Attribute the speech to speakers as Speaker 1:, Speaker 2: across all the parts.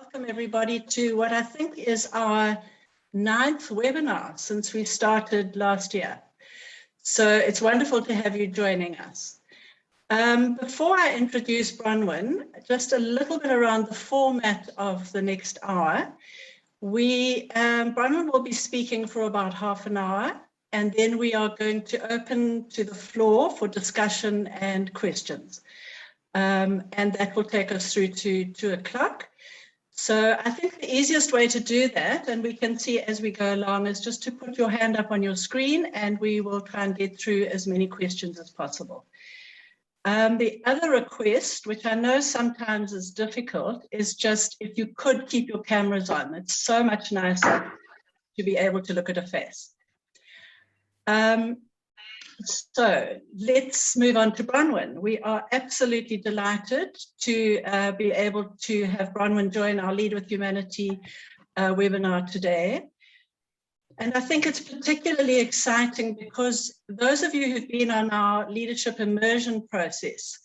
Speaker 1: Welcome everybody to what I think is our 9th webinar since we started last year. So it's wonderful to have you joining us. Before I introduce Bronwyn, just a little bit around the format of the next hour. Bronwyn will be speaking for about half an hour, and then we are going to open to the floor for discussion and questions. And that will take us through to 2 o'clock. So I think the easiest way to do that, and we can see as we go along, is just to put your hand up on your screen and we will try and get through as many questions as possible. The other request, which I know sometimes is difficult, is just if you could keep your cameras on. It's so much nicer to be able to look at a face. So let's move on to Bronwyn. We are absolutely delighted to be able to have Bronwyn join our Lead with Humanity webinar today. And I think it's particularly exciting because those of you who've been on our leadership immersion process,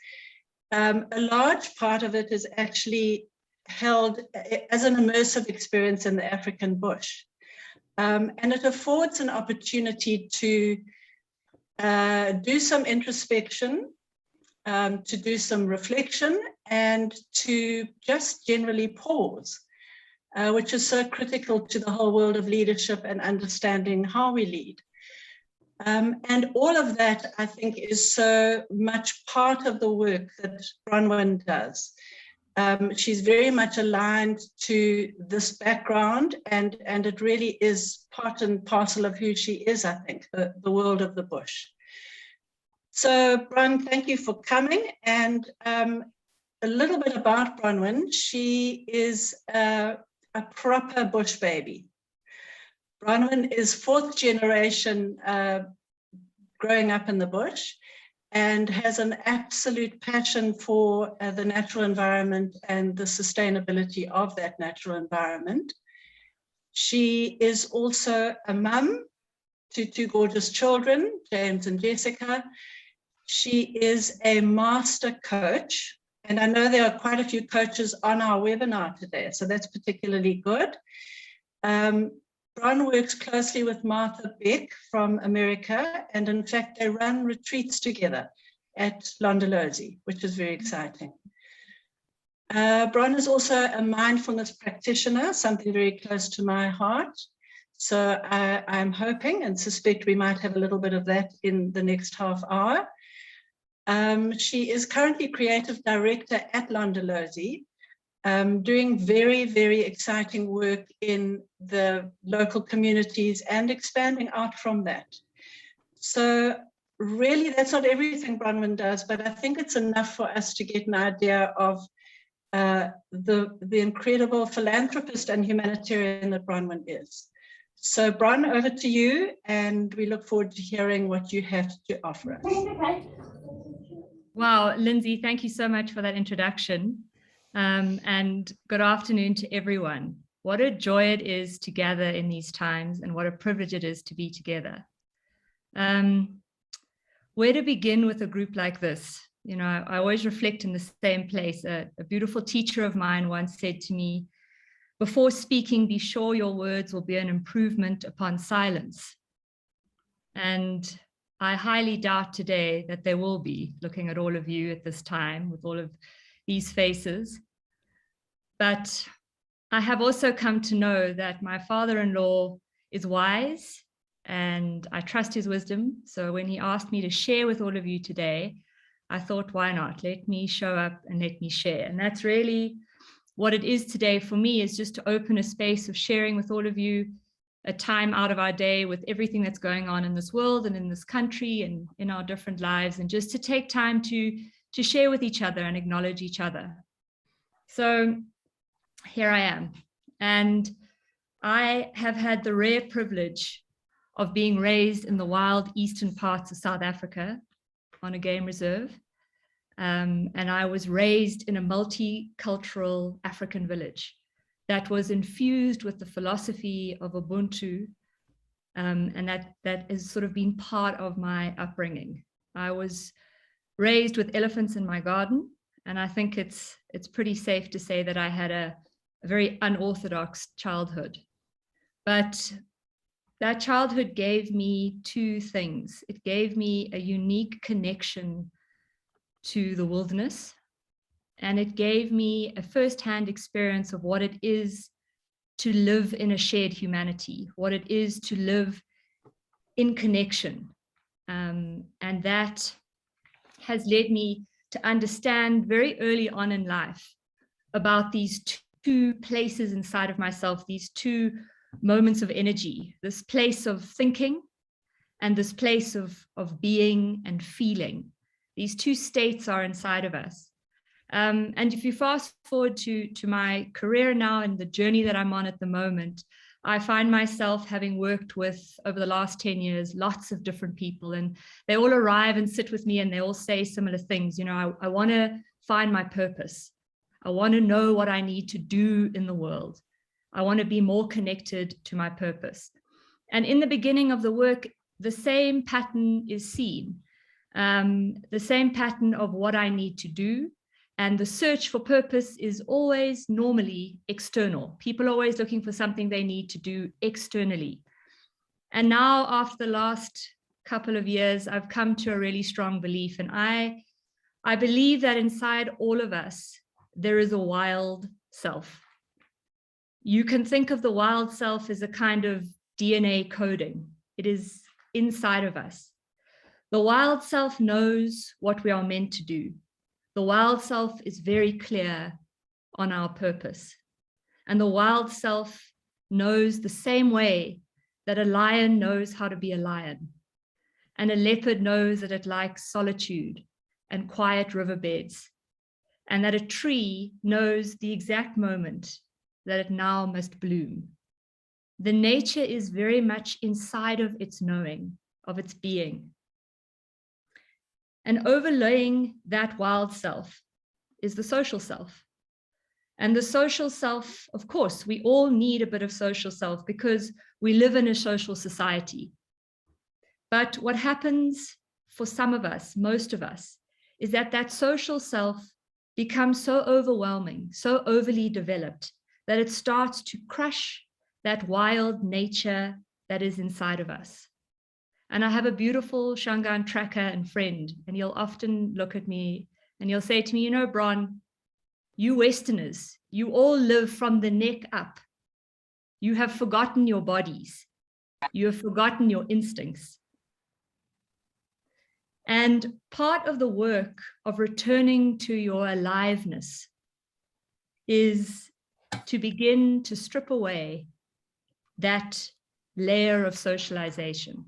Speaker 1: a large part of it is actually held as an immersive experience in the African bush. And it affords an opportunity to do some introspection, to do some reflection, and to just generally pause, which is so critical to the whole world of leadership and understanding how we lead. And all of that, I think, is so much part of the work that Bronwyn does. She's very much aligned to this background, and it really is part and parcel of who she is, I think, the world of the bush. So, Bron, thank you for coming. And a little bit about Bronwyn. She is a proper bush baby. Bronwyn is 4th generation growing up in the bush, and has an absolute passion for the natural environment and the sustainability of that natural environment. She is also a mum to 2 gorgeous children, James and Jessica. She is a master coach, and I know there are quite a few coaches on our webinar today, so that's particularly good. Bron works closely with Martha Beck from America, and in fact, they run retreats together at Londolozi, which is very exciting. Bron is also a mindfulness practitioner, something very close to my heart. So I'm hoping and suspect we might have a little bit of that in the next half hour. She is currently creative director at Londolozi, doing very, very exciting work in the local communities and expanding out from that. So really, that's not everything Bronwyn does, but I think it's enough for us to get an idea of the incredible philanthropist and humanitarian that Bronwyn is. So Bron, over to you, and we look forward to hearing what you have to offer us.
Speaker 2: Wow, Lindsay, thank you so much for that introduction. And good afternoon to everyone. What a joy it is to gather in these times, and what a privilege it is to be together. Where to begin with a group like this? You know, I always reflect in the same place. A beautiful teacher of mine once said to me, "Before speaking, be sure your words will be an improvement upon silence." And I highly doubt today that there will be, looking at all of you at this time with all of these faces. But I have also come to know that my father-in-law is wise, and I trust his wisdom. So when he asked me to share with all of you today, I thought, why not? Let me show up and let me share. And that's really what it is today for me, is just to open a space of sharing with all of you a time out of our day with everything that's going on in this world and in this country and in our different lives, and just to take time to share with each other and acknowledge each other. So here I am, and I have had the rare privilege of being raised in the wild eastern parts of South Africa on a game reserve. And I was raised in a multicultural African village that was infused with the philosophy of Ubuntu, and that has sort of been part of my upbringing. I was raised with elephants in my garden, and I think it's pretty safe to say that I had a a very unorthodox childhood. But that childhood gave me two things. It gave me a unique connection to the wilderness, and it gave me a firsthand experience of what it is to live in a shared humanity, what it is to live in connection. And that has led me to understand very early on in life about these two places inside of myself, these two moments of energy, this place of thinking and this place of being and feeling. These two states are inside of us. And if you fast forward to my career now and the journey that I'm on at the moment, I find myself having worked with, over the last 10 years, lots of different people, and they all arrive and sit with me and they all say similar things. You know, I want to find my purpose. I want to know what I need to do in the world. I want to be more connected to my purpose. And in the beginning of the work, the same pattern is seen, the same pattern of what I need to do. And the search for purpose is always normally external. People are always looking for something they need to do externally. And now, after the last couple of years, I've come to a really strong belief. And I believe that inside all of us, there is a wild self. You can think of the wild self as a kind of DNA coding. It is inside of us. The wild self knows what we are meant to do. The wild self is very clear on our purpose. And the wild self knows the same way that a lion knows how to be a lion. And a leopard knows that it likes solitude and quiet riverbeds. And that a tree knows the exact moment that it now must bloom. The nature is very much inside of its knowing, of its being. And overlaying that wild self is the social self. And the social self, of course, we all need a bit of social self because we live in a social society. But what happens for some of us, most of us, is that social self becomes so overwhelming, so overly developed, that it starts to crush that wild nature that is inside of us. And I have a beautiful Shangaan tracker and friend, and he'll often look at me and he'll say to me, you know, Bron, you Westerners, you all live from the neck up. You have forgotten your bodies. You have forgotten your instincts. And part of the work of returning to your aliveness is to begin to strip away that layer of socialization.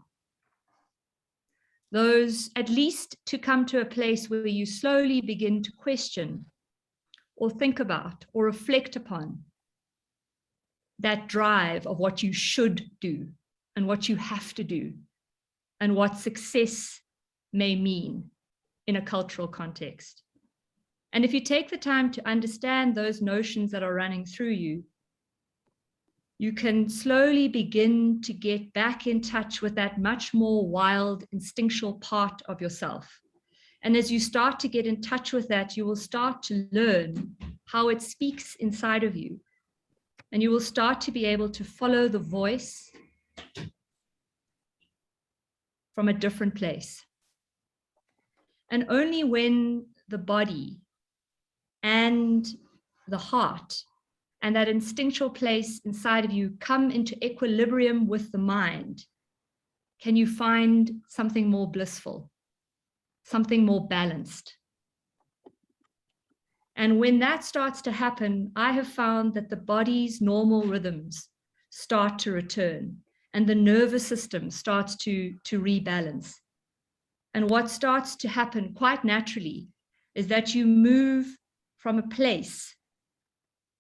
Speaker 2: Those, at least to come to a place where you slowly begin to question or think about or reflect upon that drive of what you should do and what you have to do and what success may mean in a cultural context. And if you take the time to understand those notions that are running through you, you can slowly begin to get back in touch with that much more wild, instinctual part of yourself. And as you start to get in touch with that, you will start to learn how it speaks inside of you. And you will start to be able to follow the voice from a different place. And only when the body and the heart and that instinctual place inside of you come into equilibrium with the mind, can you find something more blissful, something more balanced. And when that starts to happen, I have found that the body's normal rhythms start to return and the nervous system starts to rebalance. And what starts to happen quite naturally is that you move from a place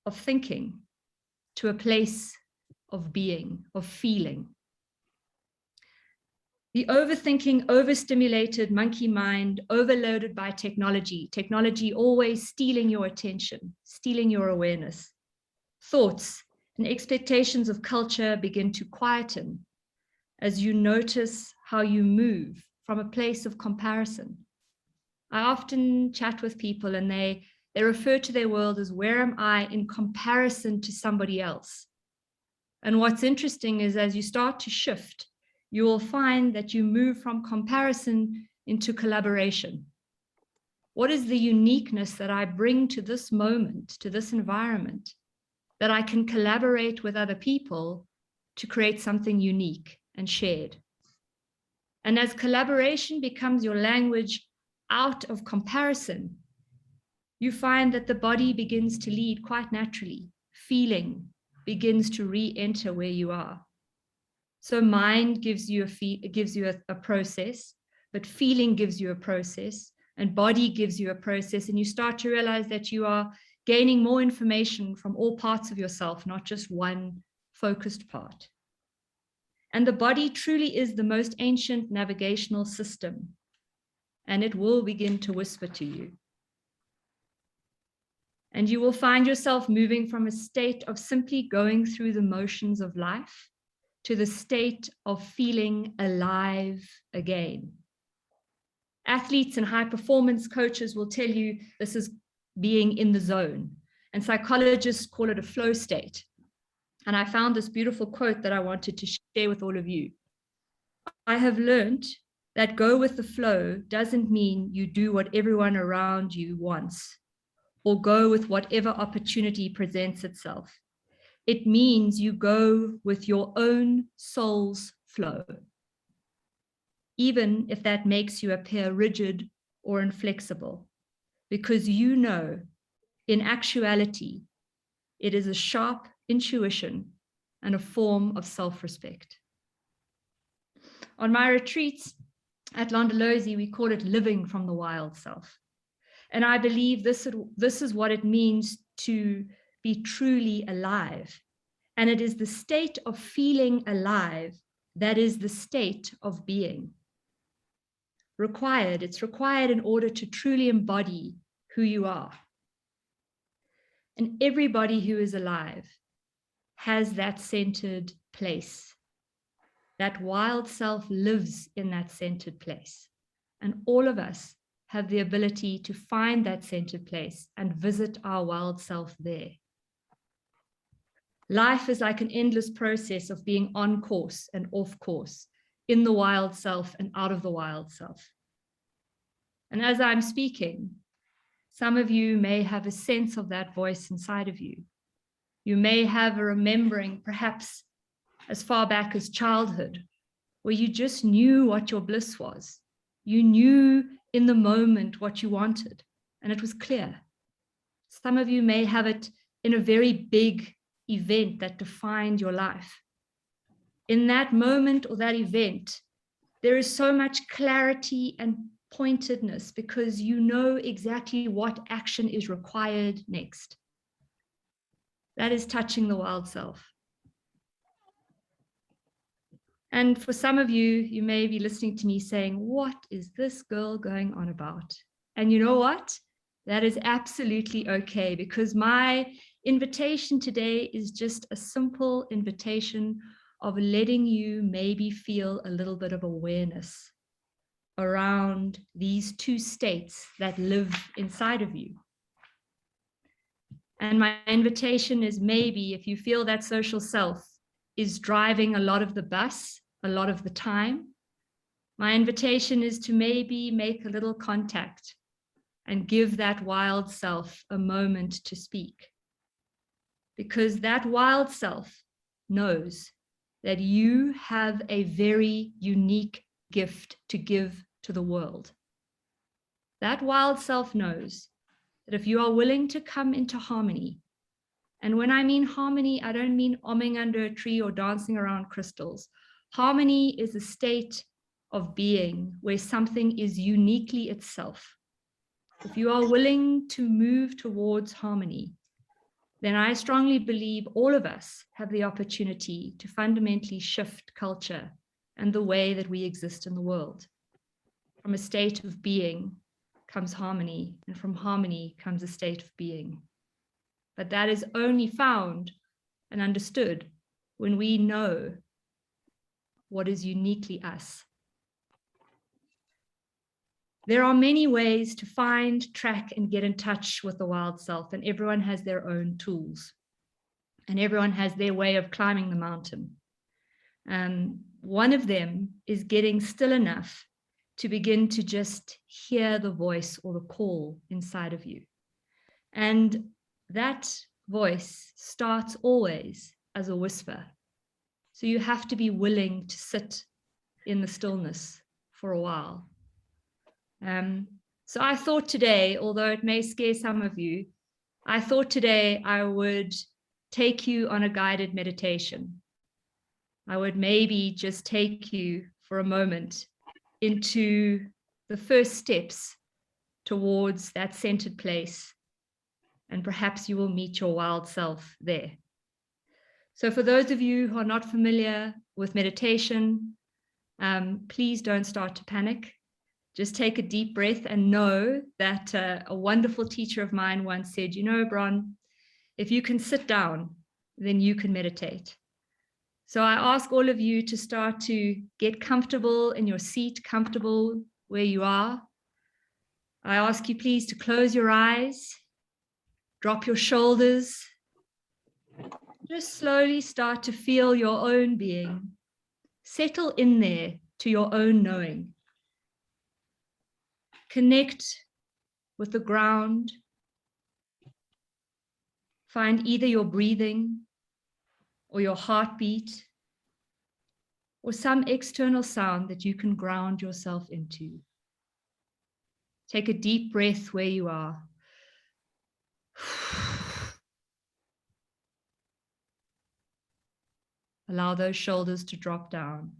Speaker 2: of thinking to a place of being, of feeling. The overthinking, overstimulated monkey mind, overloaded by technology always stealing your attention, stealing your awareness. Thoughts and expectations of culture begin to quieten as you notice how you move from a place of comparison. I often chat with people and they They refer to their world as, where am I in comparison to somebody else? And what's interesting is, as you start to shift, you will find that you move from comparison into collaboration. What is the uniqueness that I bring to this moment, to this environment, that I can collaborate with other people to create something unique and shared? And as collaboration becomes your language out of comparison, you find that the body begins to lead quite naturally. Feeling begins to re-enter where you are. So mind gives you a process, but feeling gives you a process, and body gives you a process, and you start to realize that you are gaining more information from all parts of yourself, not just one focused part. And the body truly is the most ancient navigational system, and it will begin to whisper to you. And you will find yourself moving from a state of simply going through the motions of life to the state of feeling alive again. Athletes and high performance coaches will tell you this is being in the zone, and psychologists call it a flow state. And I found this beautiful quote that I wanted to share with all of you. I have learned that go with the flow doesn't mean you do what everyone around you wants or go with whatever opportunity presents itself. It means you go with your own soul's flow, even if that makes you appear rigid or inflexible, because you know, in actuality, it is a sharp intuition and a form of self-respect. On my retreats at Londolozi, we call it living from the wild self. And I believe this is what it means to be truly alive. And it is the state of feeling alive that is the state of being. It's required in order to truly embody who you are. And everybody who is alive has that centered place. That wild self lives in that centered place. And all of us have the ability to find that centered place and visit our wild self there. Life is like an endless process of being on course and off course, in the wild self and out of the wild self. And as I'm speaking, some of you may have a sense of that voice inside of you. You may have a remembering, perhaps as far back as childhood, where you just knew what your bliss was. You knew in the moment what you wanted, and it was clear. Some of you may have it in a very big event that defined your life. In that moment or that event, there is so much clarity and pointedness because you know exactly what action is required next. That is touching the wild self. And for some of you, you may be listening to me saying, what is this girl going on about? And you know what? That is absolutely okay, because my invitation today is just a simple invitation of letting you maybe feel a little bit of awareness around these two states that live inside of you. And my invitation is, maybe if you feel that social self is driving a lot of the bus, a lot of the time, my invitation is to maybe make a little contact and give that wild self a moment to speak. Because that wild self knows that you have a very unique gift to give to the world. That wild self knows that if you are willing to come into harmony, and when I mean harmony, I don't mean umming under a tree or dancing around crystals. Harmony is a state of being where something is uniquely itself. If you are willing to move towards harmony, then I strongly believe all of us have the opportunity to fundamentally shift culture and the way that we exist in the world. From a state of being comes harmony, and from harmony comes a state of being. But that is only found and understood when we know what is uniquely us. There are many ways to find, track, and get in touch with the wild self, and everyone has their own tools, and everyone has their way of climbing the mountain. One of them is getting still enough to begin to just hear the voice or the call inside of you. And that voice starts always as a whisper. So you have to be willing to sit in the stillness for a while. So I thought today, although it may scare some of you, I thought today I would take you on a guided meditation. I would maybe just take you for a moment into the first steps towards that centered place, and perhaps you will meet your wild self there. So for those of you who are not familiar with meditation, please don't start to panic. Just take a deep breath and know that a wonderful teacher of mine once said, you know, Bron, if you can sit down, then you can meditate. So I ask all of you to start to get comfortable in your seat, comfortable where you are. I ask you please to close your eyes, drop your shoulders, just slowly start to feel your own being. Settle in there to your own knowing. Connect with the ground. Find either your breathing or your heartbeat or some external sound that you can ground yourself into. Take a deep breath where you are. Allow those shoulders to drop down.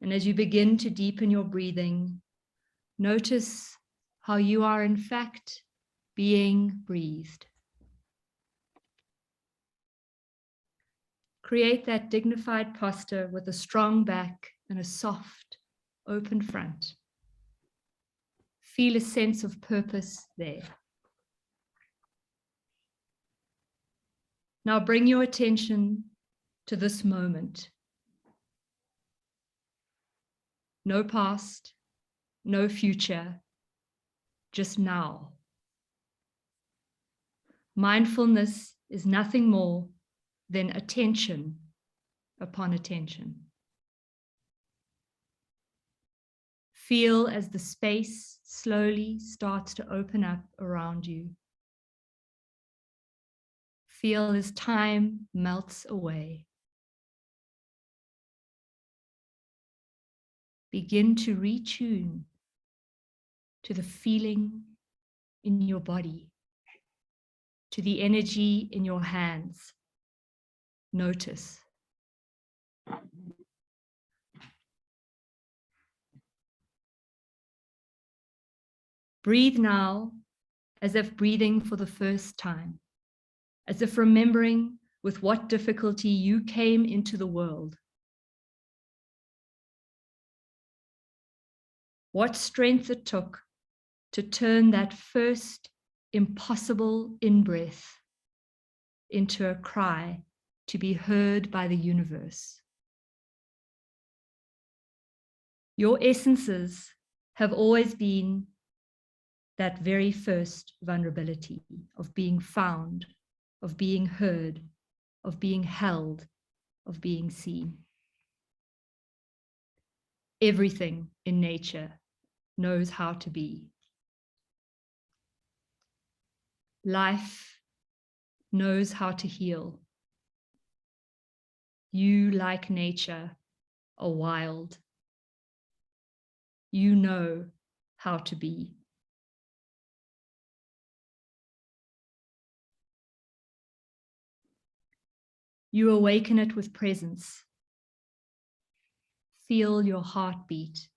Speaker 2: And as you begin to deepen your breathing, notice how you are in fact being breathed. Create that dignified posture with a strong back and a soft, open front. Feel a sense of purpose there. Now bring your attention to this moment. No past, no future, just now. Mindfulness is nothing more than attention upon attention. Feel as the space slowly starts to open up around you. Feel as time melts away. Begin to retune to the feeling in your body, to the energy in your hands. Notice. Breathe now as if breathing for the first time, as if remembering with what difficulty you came into the world. What strength it took to turn that first impossible in-breath into a cry to be heard by the universe. Your essences have always been that very first vulnerability of being found, of being heard, of being held, of being seen. Everything in nature knows how to be. Life knows how to heal. You, like nature, are wild. You know how to be. You awaken it with presence. Feel your heartbeat.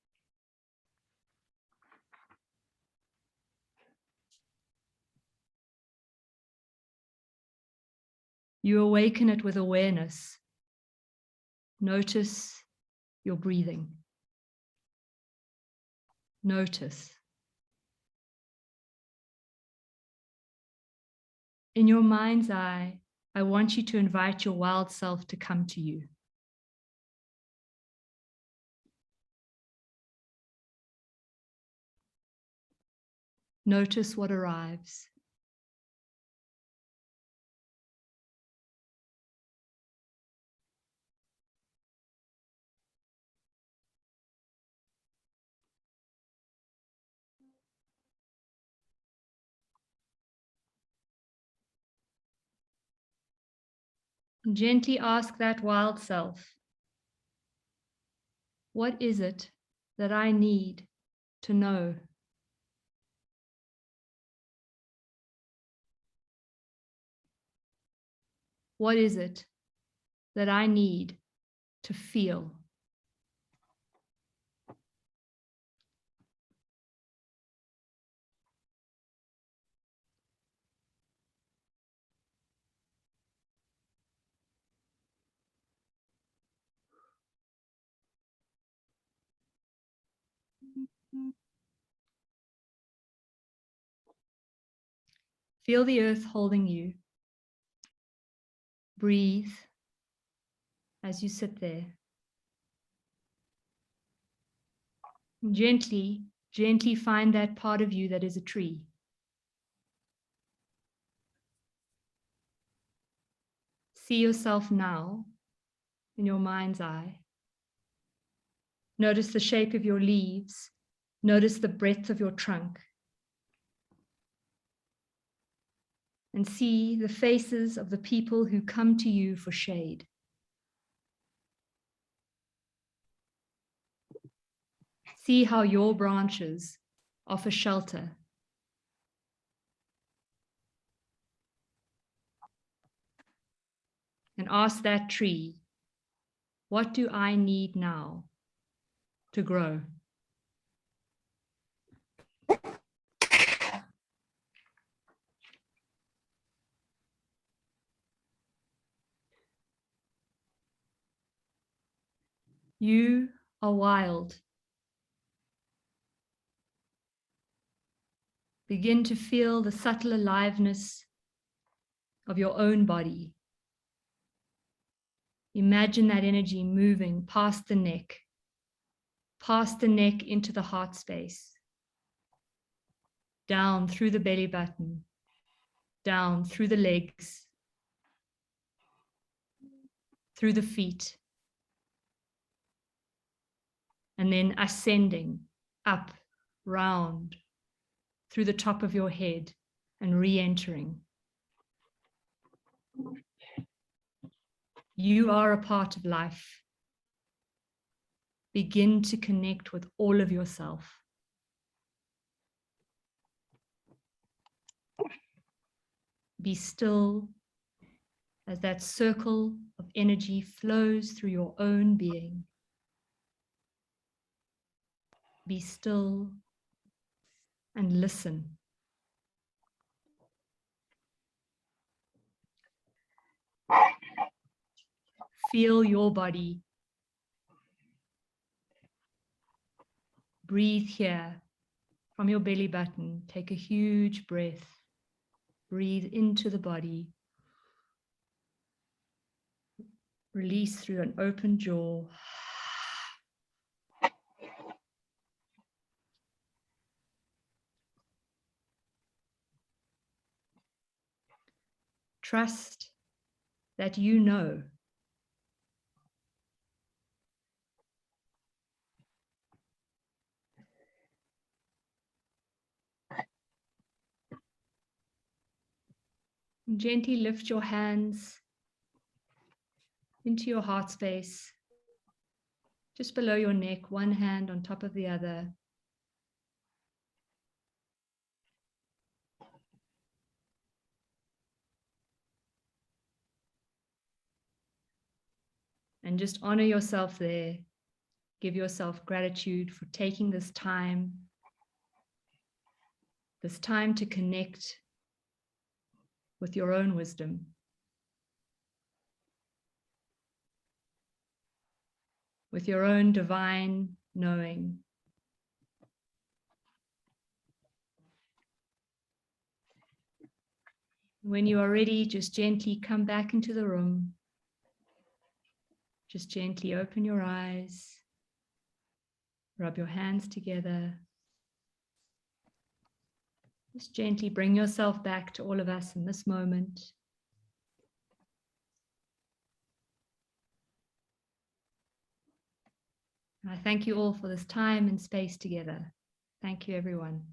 Speaker 2: You awaken it with awareness. Notice your breathing. Notice. In your mind's eye, I want you to invite your wild self to come to you. Notice what arrives. Gently ask that wild self, what is it that I need to know? What is it that I need to feel? Feel the earth holding you. Breathe as you sit there. Gently, gently find that part of you that is a tree. See yourself now in your mind's eye. Notice the shape of your leaves. Notice the breadth of your trunk. And see the faces of the people who come to you for shade. See how your branches offer shelter. And ask that tree, what do I need now to grow? You are wild. Begin to feel the subtle aliveness of your own body. Imagine that energy moving past the neck into the heart space, down through the belly button, down through the legs, through the feet, and then ascending up, round, through the top of your head and re-entering. You are a part of life. Begin to connect with all of yourself. Be still as that circle of energy flows through your own being. Be still and listen. Feel your body. Breathe here from your belly button. Take a huge breath. Breathe into the body. Release through an open jaw. Trust that you know. Gently lift your hands into your heart space, just below your neck, one hand on top of the other. And just honor yourself there. Give yourself gratitude for taking this time to connect with your own wisdom. With your own divine knowing. When you are ready, just gently come back into the room. Just gently open your eyes. Rub your hands together. Just gently bring yourself back to all of us in this moment. I thank you all for this time and space together. Thank you, everyone.